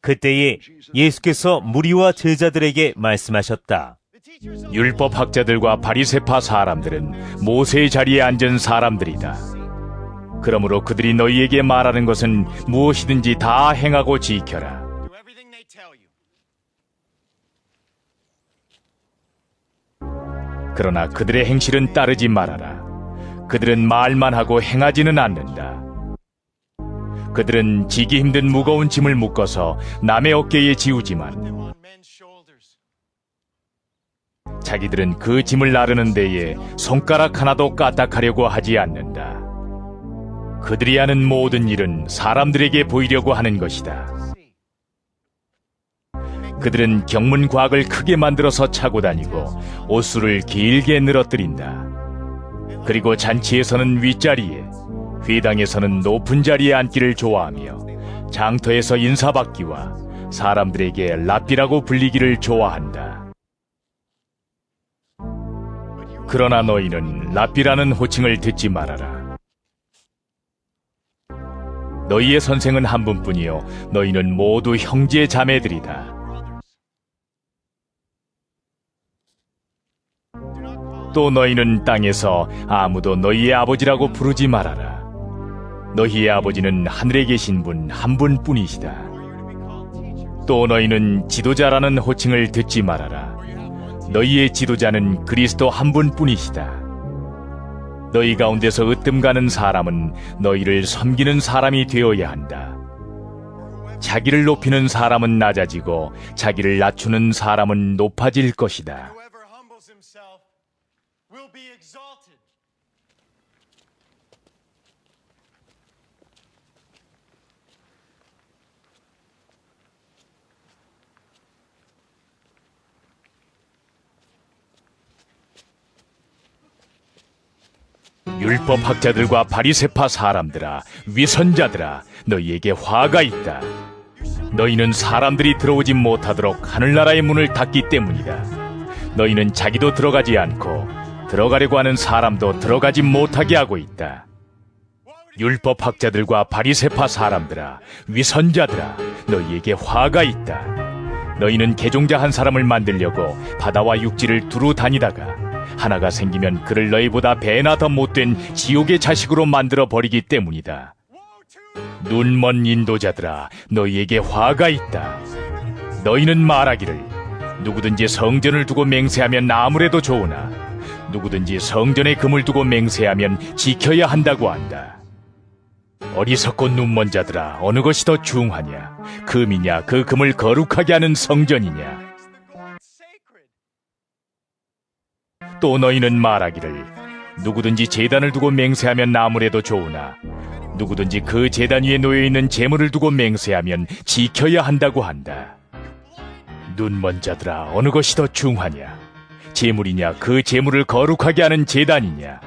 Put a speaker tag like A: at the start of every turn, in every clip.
A: 그때에 예수께서 무리와 제자들에게 말씀하셨다.
B: 율법학자들과 바리새파 사람들은 모세의 자리에 앉은 사람들이다. 그러므로 그들이 너희에게 말하는 것은 무엇이든지 다 행하고 지켜라. 그러나 그들의 행실은 따르지 말아라. 그들은 말만 하고 행하지는 않는다. 그들은 지기 힘든 무거운 짐을 묶어서 남의 어깨에 지우지만 자기들은 그 짐을 나르는 데에 손가락 하나도 까딱하려고 하지 않는다. 그들이 하는 모든 일은 사람들에게 보이려고 하는 것이다. 그들은 경문과학을 크게 만들어서 차고 다니고 옷수를 길게 늘어뜨린다. 그리고 잔치에서는 윗자리에, 회당에서는 높은 자리에 앉기를 좋아하며 장터에서 인사받기와 사람들에게 랍비라고 불리기를 좋아한다. 그러나 너희는 랍비라는 호칭을 듣지 말아라. 너희의 선생은 한 분뿐이요 너희는 모두 형제 자매들이다. 또 너희는 땅에서 아무도 너희의 아버지라고 부르지 말아라. 너희의 아버지는 하늘에 계신 분 한 분뿐이시다. 또 너희는 지도자라는 호칭을 듣지 말아라. 너희의 지도자는 그리스도 한 분뿐이시다. 너희 가운데서 으뜸가는 사람은 너희를 섬기는 사람이 되어야 한다. 자기를 높이는 사람은 낮아지고 자기를 낮추는 사람은 높아질 것이다. 율법학자들과 바리새파 사람들아, 위선자들아, 너희에게 화가 있다. 너희는 사람들이 들어오지 못하도록 하늘나라의 문을 닫기 때문이다. 너희는 자기도 들어가지 않고 들어가려고 하는 사람도 들어가지 못하게 하고 있다. 율법학자들과 바리새파 사람들아, 위선자들아, 너희에게 화가 있다. 너희는 개종자 한 사람을 만들려고 바다와 육지를 두루 다니다가 하나가 생기면 그를 너희보다 배나 더 못된 지옥의 자식으로 만들어 버리기 때문이다. 눈먼 인도자들아, 너희에게 화가 있다. 너희는 말하기를 누구든지 성전을 두고 맹세하면 아무래도 좋으나 누구든지 성전에 금을 두고 맹세하면 지켜야 한다고 한다. 어리석고 눈먼 자들아, 어느 것이 더 중하냐? 금이냐, 그 금을 거룩하게 하는 성전이냐? 또 너희는 말하기를 누구든지 제단을 두고 맹세하면 아무래도 좋으나 누구든지 그 제단 위에 놓여있는 제물을 두고 맹세하면 지켜야 한다고 한다. 눈먼 자들아, 어느 것이 더 중하냐? 제물이냐, 그 제물을 거룩하게 하는 제단이냐?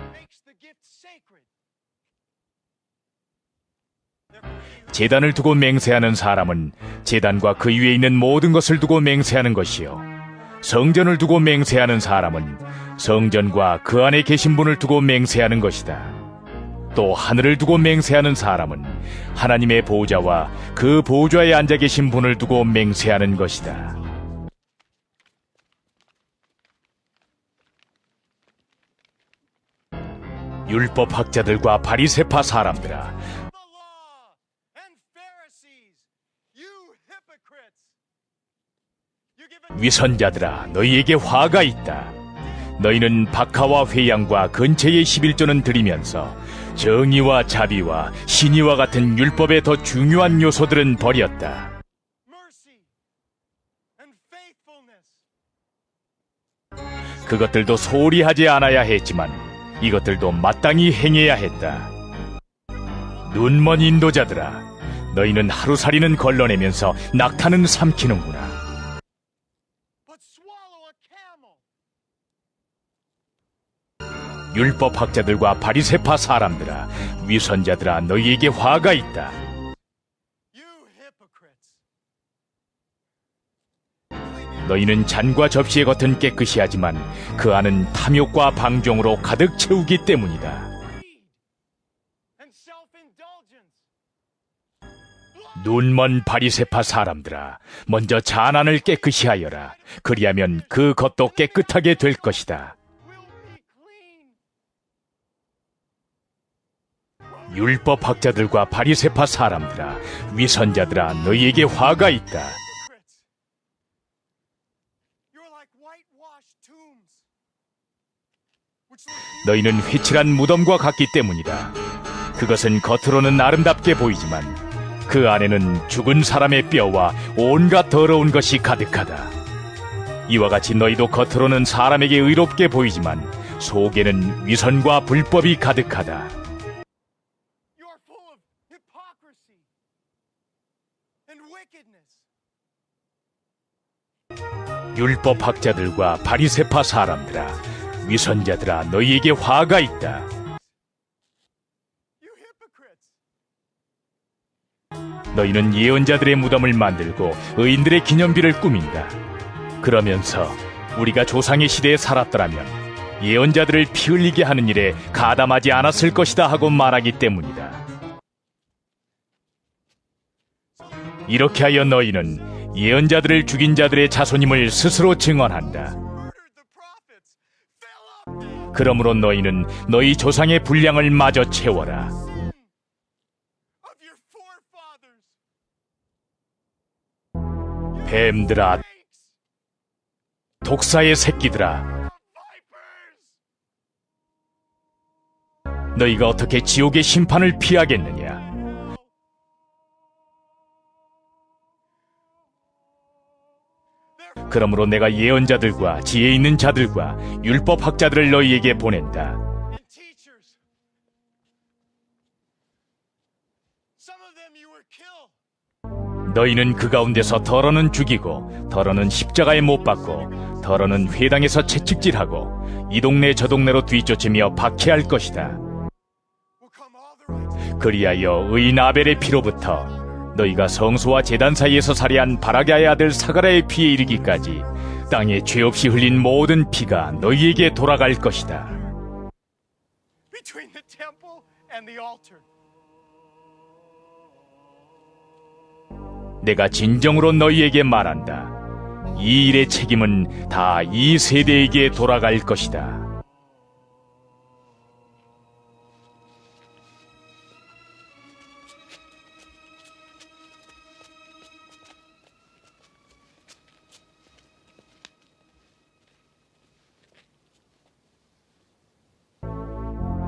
B: 제단을 두고 맹세하는 사람은 제단과 그 위에 있는 모든 것을 두고 맹세하는 것이요, 성전을 두고 맹세하는 사람은 성전과 그 안에 계신 분을 두고 맹세하는 것이다. 또 하늘을 두고 맹세하는 사람은 하나님의 보좌와 그 보좌에 앉아 계신 분을 두고 맹세하는 것이다. 율법학자들과 바리새파 사람들아, 위선자들아, 너희에게 화가 있다. 너희는 박하와 회양과 근처의 11조는 드리면서 정의와 자비와 신의와 같은 율법의 더 중요한 요소들은 버렸다. 그것들도 소홀히 하지 않아야 했지만 이것들도 마땅히 행해야 했다. 눈먼 인도자들아, 너희는 하루살이는 걸러내면서 낙타는 삼키는구나. 율법학자들과 바리새파 사람들아, 위선자들아, 너희에게 화가 있다. 너희는 잔과 접시의 겉은 깨끗이 하지만 그 안은 탐욕과 방종으로 가득 채우기 때문이다. 눈먼 바리새파 사람들아, 먼저 잔안을 깨끗이 하여라. 그리하면 그 겉도 깨끗하게 될 것이다. 율법학자들과 바리새파 사람들아, 위선자들아, 너희에게 화가 있다. 너희는 회칠한 무덤과 같기 때문이다. 그것은 겉으로는 아름답게 보이지만 그 안에는 죽은 사람의 뼈와 온갖 더러운 것이 가득하다. 이와 같이 너희도 겉으로는 사람에게 의롭게 보이지만 속에는 위선과 불법이 가득하다. 율법학자들과 바리새파 사람들아, 위선자들아, 너희에게 화가 있다. 너희는 예언자들의 무덤을 만들고 의인들의 기념비를 꾸민다. 그러면서 우리가 조상의 시대에 살았더라면 예언자들을 피 흘리게 하는 일에 가담하지 않았을 것이다 하고 말하기 때문이다. 이렇게 하여 너희는 예언자들을 죽인 자들의 자손임을 스스로 증언한다. 그러므로 너희는 너희 조상의 분량을 마저 채워라. 뱀들아, 독사의 새끼들아, 너희가 어떻게 지옥의 심판을 피하겠느냐? 그러므로 내가 예언자들과 지혜 있는 자들과 율법학자들을 너희에게 보낸다. 너희는 그 가운데서 더러는 죽이고 더러는 십자가에 못 박고 더러는 회당에서 채찍질하고 이 동네 저 동네로 뒤쫓으며 박해할 것이다. 그리하여 의인 아벨의 피로부터 너희가 성소와 제단 사이에서 살해한 바라게의 아들 사가랴의 피에 이르기까지 땅에 죄 없이 흘린 모든 피가 너희에게 돌아갈 것이다. 내가 진정으로 너희에게 말한다. 이 일의 책임은 다 이 세대에게 돌아갈 것이다.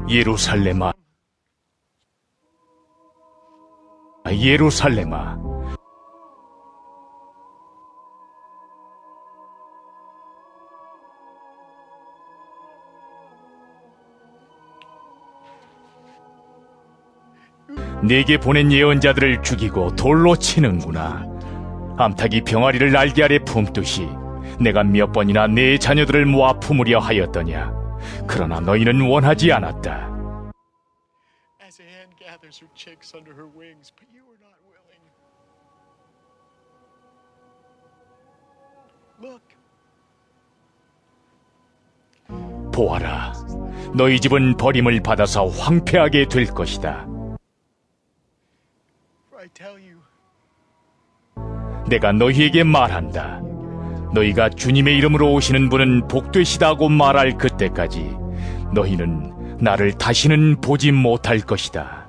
B: 예루살렘아, 예루살렘아, 내게 보낸 예언자들을 죽이고 돌로 치는구나. 암탉이 병아리를 날개 아래 품듯이 내가 몇 번이나 내 자녀들을 모아 품으려 하였더냐. 그러나 너희는 원하지 않았다.
C: As a hen gathers her chicks under her wings, but you were not willing. Look.
B: 보아라, 너희 집은 버림을 받아서 황폐하게 될 것이다.
C: For I tell you,
B: 내가 너희에게 말한다. 너희가 주님의 이름으로 오시는 분은 복되시다고 말할 그때까지 너희는 나를 다시는 보지 못할 것이다.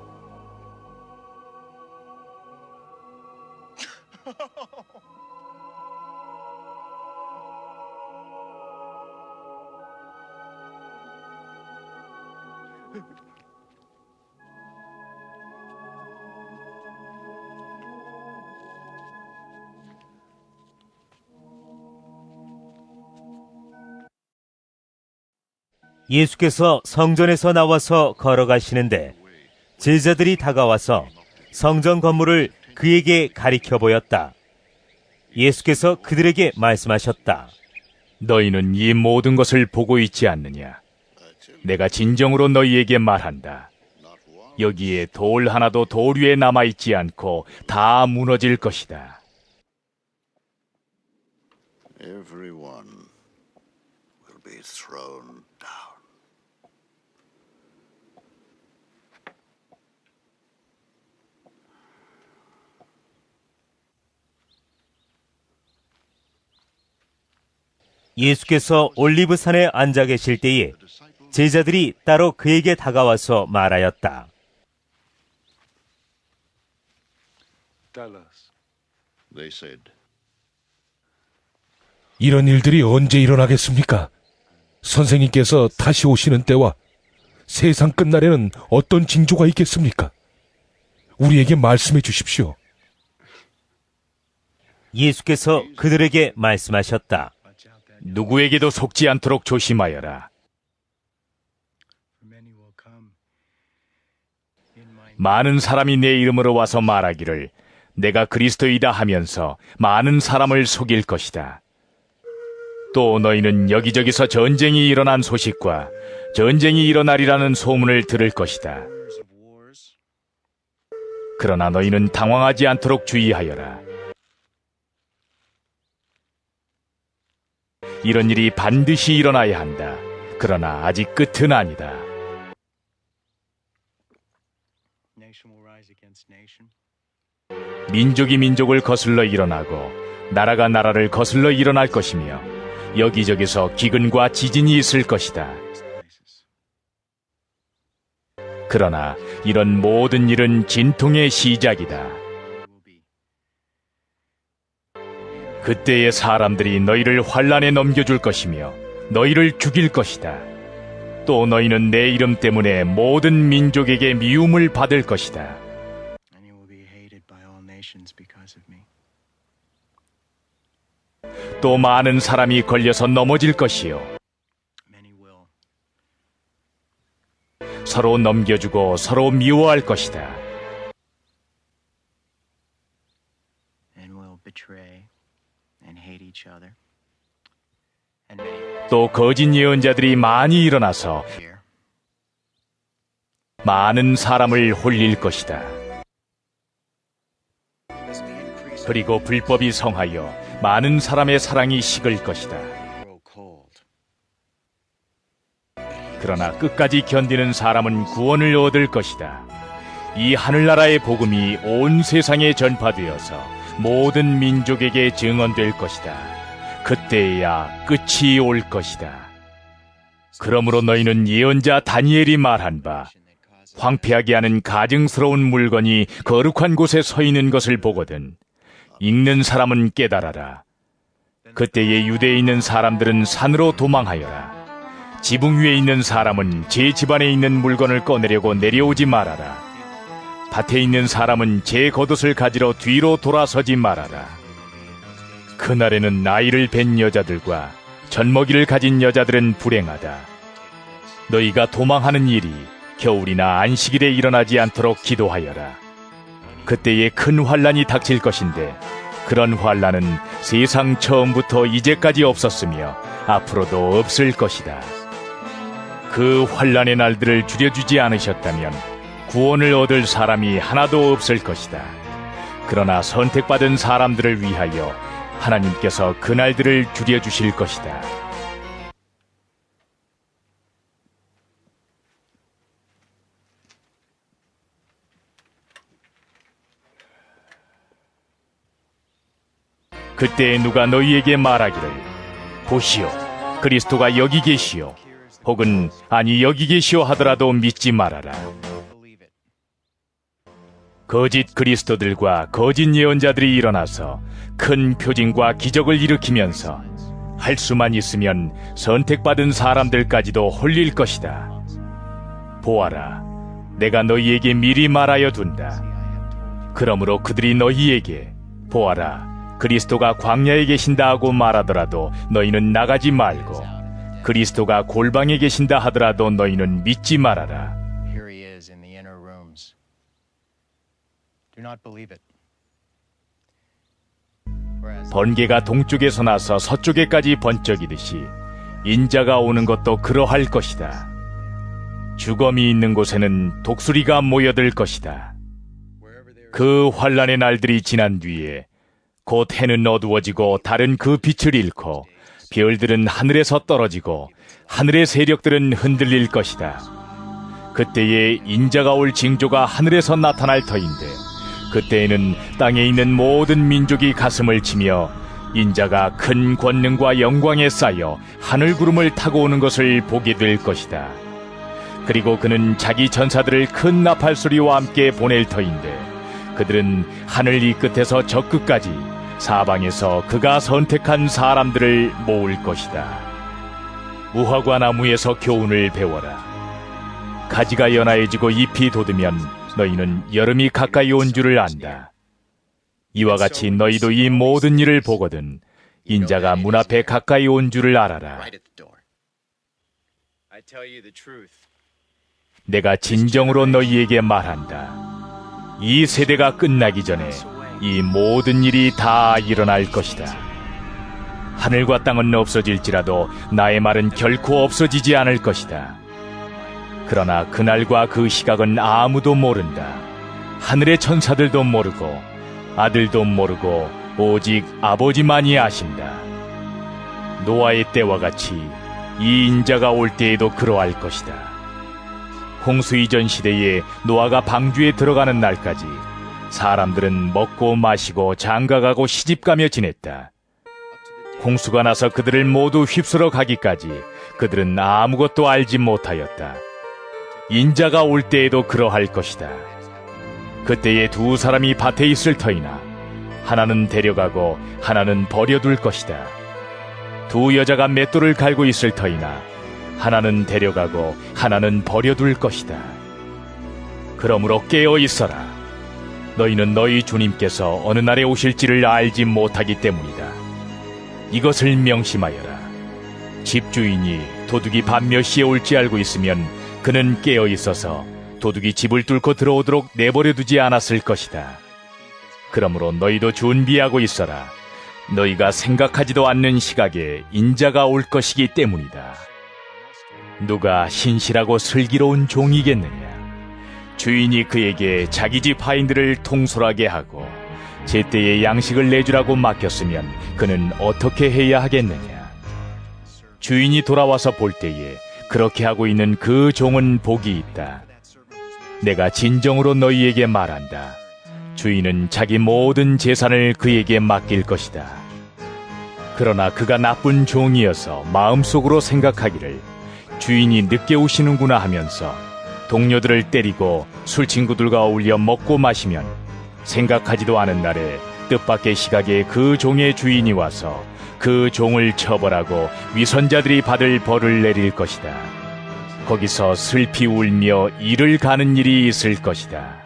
A: 예수께서 성전에서 나와서 걸어가시는데 제자들이 다가와서 성전 건물을 그에게 가리켜 보였다. 예수께서 그들에게 말씀하셨다.
B: 너희는 이 모든 것을 보고 있지 않느냐? 내가 진정으로 너희에게 말한다. 여기에 돌 하나도 돌 위에 남아있지 않고 다 무너질 것이다.
D: Everyone will be thrown down.
A: 예수께서 올리브산에 앉아 계실 때에 제자들이 따로 그에게 다가와서 말하였다.
D: They said,
E: 이런 일들이 언제 일어나겠습니까? 선생님께서 다시 오시는 때와 세상 끝날에는 어떤 징조가 있겠습니까? 우리에게 말씀해 주십시오.
A: 예수께서 그들에게 말씀하셨다.
B: 누구에게도 속지 않도록 조심하여라. 많은 사람이 내 이름으로 와서 말하기를 내가 그리스도이다 하면서 많은 사람을 속일 것이다. 또 너희는 여기저기서 전쟁이 일어난 소식과 전쟁이 일어나리라는 소문을 들을 것이다. 그러나 너희는 당황하지 않도록 주의하여라. 이런 일이 반드시 일어나야 한다. 그러나 아직 끝은 아니다. 민족이 민족을 거슬러 일어나고 나라가 나라를 거슬러 일어날 것이며 여기저기서 기근과 지진이 있을 것이다. 그러나 이런 모든 일은 진통의 시작이다. 그때의 사람들이 너희를 환난에 넘겨줄 것이며 너희를 죽일 것이다. 또 너희는 내 이름 때문에 모든 민족에게 미움을 받을 것이다. 또 많은 사람이 걸려서 넘어질 것이요 서로 넘겨주고 서로 미워할 것이다. 또 거짓 예언자들이 많이 일어나서 많은 사람을 홀릴 것이다. 그리고 불법이 성하여 많은 사람의 사랑이 식을 것이다. 그러나 끝까지 견디는 사람은 구원을 얻을 것이다. 이 하늘나라의 복음이 온 세상에 전파되어서 모든 민족에게 증언될 것이다. 그때야 끝이 올 것이다. 그러므로 너희는 예언자 다니엘이 말한 바 황폐하게 하는 가증스러운 물건이 거룩한 곳에 서 있는 것을 보거든 읽는 사람은 깨달아라. 그때에 유대에 있는 사람들은 산으로 도망하여라. 지붕 위에 있는 사람은 제 집안에 있는 물건을 꺼내려고 내려오지 말아라. 밭에 있는 사람은 제 겉옷을 가지러 뒤로 돌아서지 말아라. 그날에는 나이를 벤 여자들과 젖먹이를 가진 여자들은 불행하다. 너희가 도망하는 일이 겨울이나 안식일에 일어나지 않도록 기도하여라. 그때에 큰 환난이 닥칠 것인데 그런 환난은 세상 처음부터 이제까지 없었으며 앞으로도 없을 것이다. 그 환난의 날들을 줄여주지 않으셨다면 구원을 얻을 사람이 하나도 없을 것이다. 그러나 선택받은 사람들을 위하여 하나님께서 그 날들을 줄여주실 것이다. 그때 누가 너희에게 말하기를 보시오, 그리스도가 여기 계시오, 혹은 아니 여기 계시오 하더라도 믿지 말아라. 거짓 그리스도들과 거짓 예언자들이 일어나서 큰 표징과 기적을 일으키면서 할 수만 있으면 선택받은 사람들까지도 홀릴 것이다. 보아라, 내가 너희에게 미리 말하여 둔다. 그러므로 그들이 너희에게 보아라, 그리스도가 광야에 계신다 하고 말하더라도 너희는 나가지 말고 그리스도가 골방에 계신다 하더라도 너희는 믿지 말아라.
F: Here he is in the inner rooms. Do not believe it.
B: 번개가 동쪽에서 나서 서쪽에까지 번쩍이듯이 인자가 오는 것도 그러할 것이다. 주검이 있는 곳에는 독수리가 모여들 것이다. 그 환난의 날들이 지난 뒤에 곧 해는 어두워지고 달은 그 빛을 잃고 별들은 하늘에서 떨어지고 하늘의 세력들은 흔들릴 것이다. 그때에 인자가 올 징조가 하늘에서 나타날 터인데 그때에는 땅에 있는 모든 민족이 가슴을 치며 인자가 큰 권능과 영광에 쌓여 하늘 구름을 타고 오는 것을 보게 될 것이다. 그리고 그는 자기 전사들을 큰 나팔 소리와 함께 보낼 터인데 그들은 하늘 이 끝에서 저 끝까지 사방에서 그가 선택한 사람들을 모을 것이다. 무화과 나무에서 교훈을 배워라. 가지가 연하해지고 잎이 돋으면 너희는 여름이 가까이 온 줄을 안다. 이와 같이 너희도 이 모든 일을 보거든 인자가 문 앞에 가까이 온 줄을 알아라. 내가 진정으로 너희에게 말한다. 이 세대가 끝나기 전에 이 모든 일이 다 일어날 것이다. 하늘과 땅은 없어질지라도 나의 말은 결코 없어지지 않을 것이다. 그러나 그날과 그 시각은 아무도 모른다. 하늘의 천사들도 모르고 아들도 모르고 오직 아버지만이 아신다. 노아의 때와 같이 이 인자가 올 때에도 그러할 것이다. 홍수 이전 시대에 노아가 방주에 들어가는 날까지 사람들은 먹고 마시고 장가가고 시집가며 지냈다. 홍수가 나서 그들을 모두 휩쓸어 가기까지 그들은 아무것도 알지 못하였다. 인자가 올 때에도 그러할 것이다. 그때에 두 사람이 밭에 있을 터이나 하나는 데려가고 하나는 버려둘 것이다. 두 여자가 맷돌을 갈고 있을 터이나 하나는 데려가고 하나는 버려둘 것이다. 그러므로 깨어 있어라. 너희는 너희 주님께서 어느 날에 오실지를 알지 못하기 때문이다. 이것을 명심하여라. 집주인이 도둑이 밤 몇 시에 올지 알고 있으면 그는 깨어 있어서 도둑이 집을 뚫고 들어오도록 내버려두지 않았을 것이다. 그러므로 너희도 준비하고 있어라. 너희가 생각하지도 않는 시각에 인자가 올 것이기 때문이다. 누가 신실하고 슬기로운 종이겠느냐? 주인이 그에게 자기 집 하인들을 통솔하게 하고 제때에 양식을 내주라고 맡겼으면 그는 어떻게 해야 하겠느냐? 주인이 돌아와서 볼 때에 그렇게 하고 있는 그 종은 복이 있다. 내가 진정으로 너희에게 말한다. 주인은 자기 모든 재산을 그에게 맡길 것이다. 그러나 그가 나쁜 종이어서 마음속으로 생각하기를 주인이 늦게 오시는구나 하면서 동료들을 때리고 술친구들과 어울려 먹고 마시면 생각하지도 않은 날에 뜻밖의 시각에 그 종의 주인이 와서 그 종을 처벌하고 위선자들이 받을 벌을 내릴 것이다. 거기서 슬피 울며 이를 가는 일이 있을 것이다.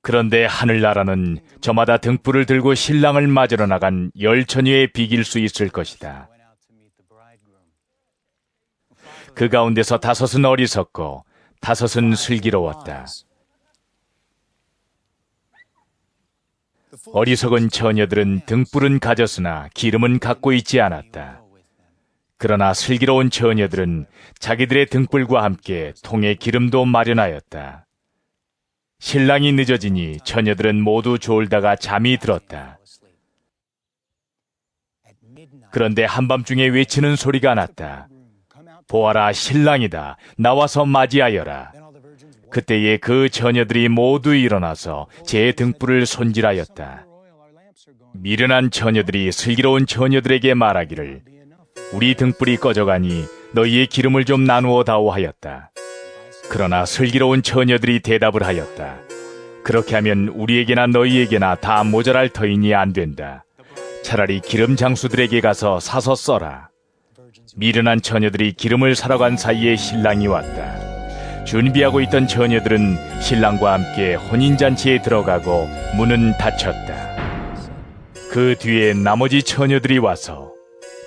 B: 그런데 하늘나라는 저마다 등불을 들고 신랑을 맞으러 나간 열처녀에 비길 수 있을 것이다. 그 가운데서 5은 어리석고 5은 슬기로웠다. 어리석은 처녀들은 등불은 가졌으나 기름은 갖고 있지 않았다. 그러나 슬기로운 처녀들은 자기들의 등불과 함께 통에 기름도 마련하였다. 신랑이 늦어지니 처녀들은 모두 졸다가 잠이 들었다. 그런데 한밤중에 외치는 소리가 났다. 보아라, 신랑이다. 나와서 맞이하여라. 그때에 그 처녀들이 모두 일어나서 제 등불을 손질하였다. 미련한 처녀들이 슬기로운 처녀들에게 말하기를 우리 등불이 꺼져가니 너희의 기름을 좀 나누어 다오 하였다. 그러나 슬기로운 처녀들이 대답을 하였다. 그렇게 하면 우리에게나 너희에게나 다 모자랄 터이니 안 된다. 차라리 기름 장수들에게 가서 사서 써라. 미련한 처녀들이 기름을 사러 간 사이에 신랑이 왔다. 준비하고 있던 처녀들은 신랑과 함께 혼인잔치에 들어가고 문은 닫혔다. 그 뒤에 나머지 처녀들이 와서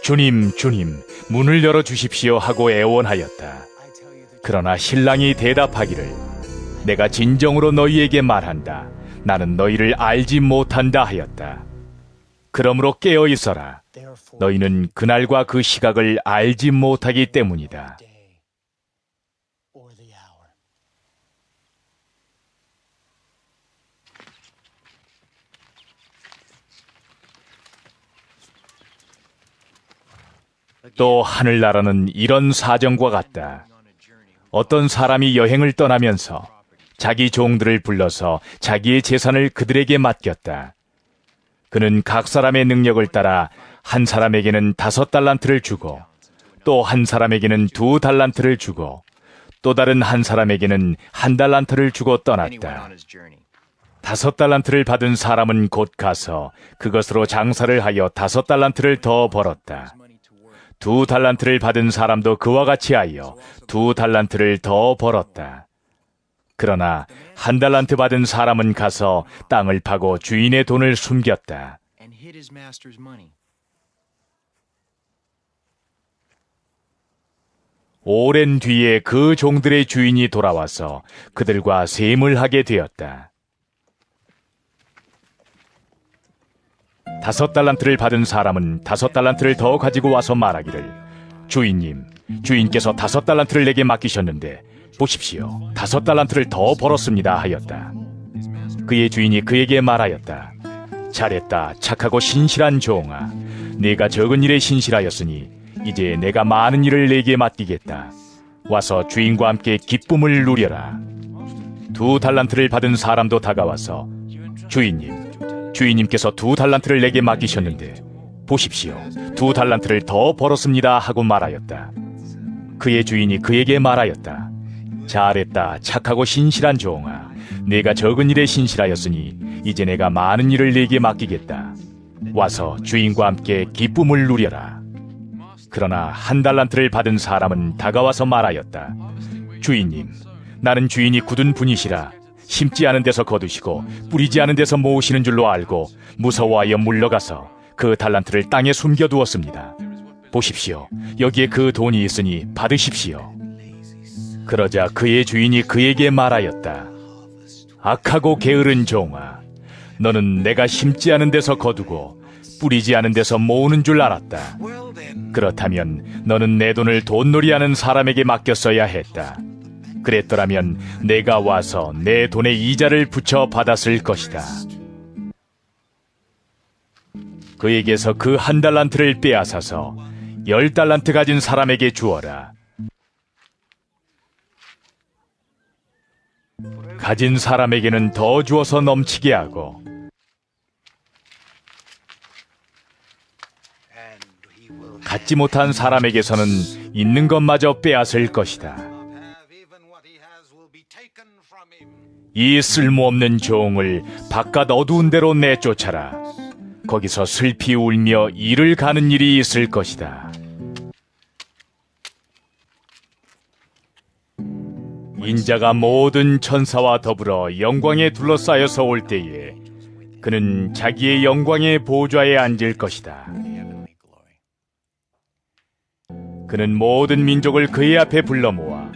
B: 주님, 주님, 문을 열어주십시오 하고 애원하였다. 그러나 신랑이 대답하기를 내가 진정으로 너희에게 말한다. 나는 너희를 알지 못한다 하였다. 그러므로 깨어 있어라. 너희는 그날과 그 시각을 알지 못하기 때문이다. 또 하늘나라는 이런 사정과 같다. 어떤 사람이 여행을 떠나면서 자기 종들을 불러서 자기의 재산을 그들에게 맡겼다. 그는 각 사람의 능력을 따라 한 사람에게는 5달란트를 주고 또 한 사람에게는 2달란트를 주고 또 다른 한 사람에게는 1달란트를 주고
F: Then he went
B: 떠났다.
F: on his journey.
B: 5달란트를 받은 사람은 곧 가서 그것으로 장사를 하여 5달란트를 더 벌었다. 2달란트를 받은 사람도 그와 같이 하여 2달란트를 더 벌었다. 그러나 1달란트 받은 사람은 가서 땅을 파고 주인의 돈을 숨겼다.
F: And hid his master's money.
B: 오랜 뒤에 그 종들의 주인이 돌아와서 그들과 셈을 하게 되었다. 5달란트를 받은 사람은 5달란트를 더 가지고 와서 말하기를, 주인님, 주인께서 5달란트를 내게 맡기셨는데 보십시오, 5달란트를 더 벌었습니다 하였다. 그의 주인이 그에게 말하였다. 잘했다, 착하고 신실한 종아. 네가 적은 일에 신실하였으니 이제 내가 많은 일을 내게 맡기겠다. 와서 주인과 함께 기쁨을 누려라. 2달란트를 받은 사람도 다가와서, 주인님, 주인님께서 2달란트를 내게 맡기셨는데 보십시오, 2달란트를 더 벌었습니다 하고 말하였다. 그의 주인이 그에게 말하였다. 잘했다, 착하고 신실한 종아. 네가 적은 일에 신실하였으니 이제 내가 많은 일을 네게 맡기겠다. 와서 주인과 함께 기쁨을 누려라. 그러나 1달란트를 받은 사람은 다가와서 말하였다. 주인님, 나는 주인이 굳은 분이시라 심지 않은 데서 거두시고 뿌리지 않은 데서 모으시는 줄로 알고 무서워하여 물러가서 그 달란트를 땅에 숨겨두었습니다. 보십시오, 여기에 그 돈이 있으니 받으십시오. 그러자 그의 주인이 그에게 말하였다. 악하고 게으른 종아, 너는 내가 심지 않은 데서 거두고 뿌리지 않은 데서 모으는 줄 알았다. 그렇다면 너는 내 돈을 돈놀이하는 사람에게 맡겼어야 했다. 그랬더라면 내가 와서 내 돈의 이자를 붙여 받았을 것이다. 그에게서 그 1달란트를 빼앗아서 10달란트 가진 사람에게 주어라. 가진 사람에게는 더 주어서 넘치게 하고 갖지 못한 사람에게서는 있는 것마저 빼앗을 것이다. 이 쓸모없는 종을 바깥 어두운 데로 내쫓아라. 거기서 슬피 울며 이를 가는 일이 있을 것이다. 인자가 모든 천사와 더불어 영광에 둘러싸여서 올 때에 그는 자기의 영광의 보좌에 앉을 것이다. 그는 모든 민족을 그의 앞에 불러 모아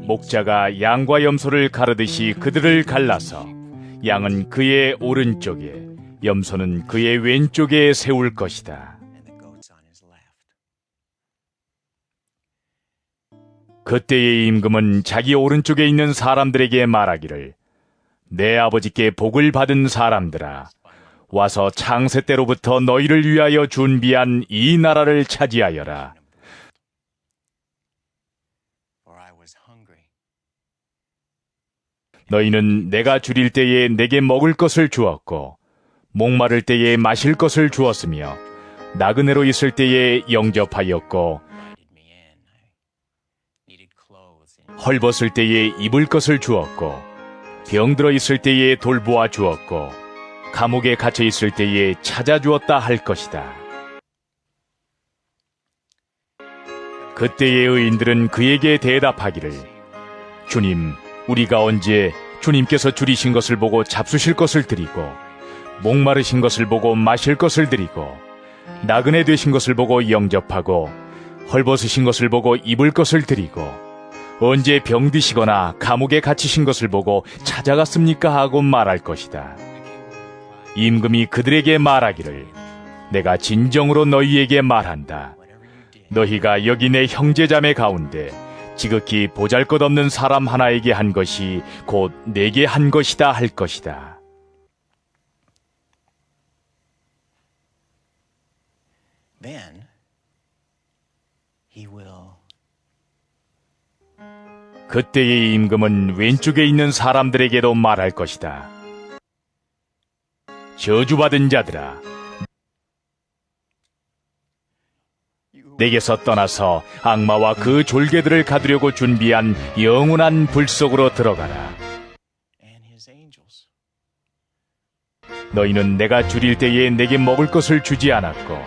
B: 목자가 양과 염소를 가르듯이 그들을 갈라서 양은 그의 오른쪽에 염소는 그의 왼쪽에 세울 것이다. 그때의 임금은 자기 오른쪽에 있는 사람들에게 말하기를, 내 아버지께 복을 받은 사람들아, 와서 창세 때로부터 너희를 위하여 준비한 이 나라를 차지하여라. 너희는 내가 줄일 때에 내게 먹을 것을 주었고 목마를 때에 마실 것을 주었으며 나그네로 있을 때에 영접하였고 헐벗을 때에 입을 것을 주었고 병들어 있을 때에 돌보아 주었고 감옥에 갇혀 있을 때에 찾아주었다 할 것이다. 그때의 의인들은 그에게 대답하기를, 주님, 우리가 언제 주님께서 줄이신 것을 보고 잡수실 것을 드리고 목마르신 것을 보고 마실 것을 드리고 나그네 되신 것을 보고 영접하고 헐벗으신 것을 보고 입을 것을 드리고 언제 병드시거나 감옥에 갇히신 것을 보고 찾아갔습니까 하고 말할 것이다. 임금이 그들에게 말하기를, 내가 진정으로 너희에게 말한다. 너희가 여기 내 형제자매 가운데 지극히 보잘것없는 사람 하나에게 한 것이 곧 내게 한 것이다 할 것이다.
F: Then He will.
B: 그때의 임금은 왼쪽에 있는 사람들에게도 말할 것이다. 저주받은 자들아, 내게서 떠나서 악마와 그 졸개들을 가두려고 준비한 영원한 불 속으로 들어가라.
F: And his angels.
B: 너희는 내가 줄일 때에 내게 먹을 것을 주지 않았고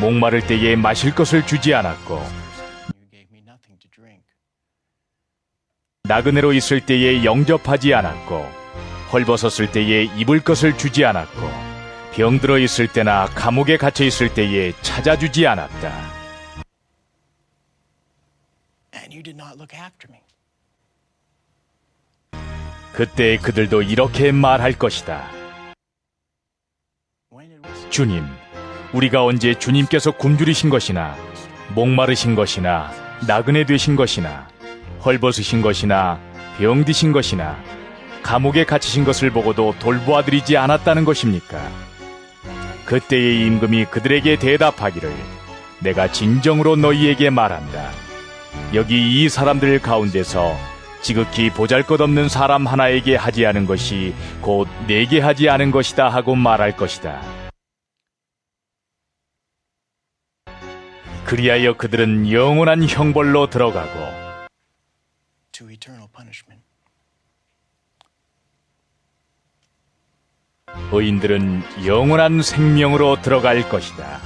B: 목마를 때에 마실 것을 주지 않았고
F: You gave me nothing to drink.
B: 나그네로 있을 때에 영접하지 않았고 헐벗었을 때에 입을 것을 주지 않았고 병들어 있을 때나 감옥에 갇혀 있을 때에 찾아주지 않았다.
F: And you did not look after me.
B: 그때 그들도 이렇게 말할 것이다.
F: When it was
B: 주님, 우리가 언제 주님께서 굶주리신 것이나 목마르신 것이나 나그네 되신 것이나 헐벗으신 것이나 병드신 것이나 감옥에 갇히신 것을 보고도 돌보아드리지 않았다는 것입니까? 그때의 임금이 그들에게 대답하기를 내가 진정으로 너희에게 말한다. 여기 이 사람들 가운데서 지극히 보잘것없는 사람 하나에게 하지 않은 것이 곧 내게 하지 않은 것이다 하고 말할 것이다. 그리하여 그들은 영원한 형벌로 들어가고
F: to eternal punishment.
B: 의인들은 영원한 생명으로 들어갈 것이다.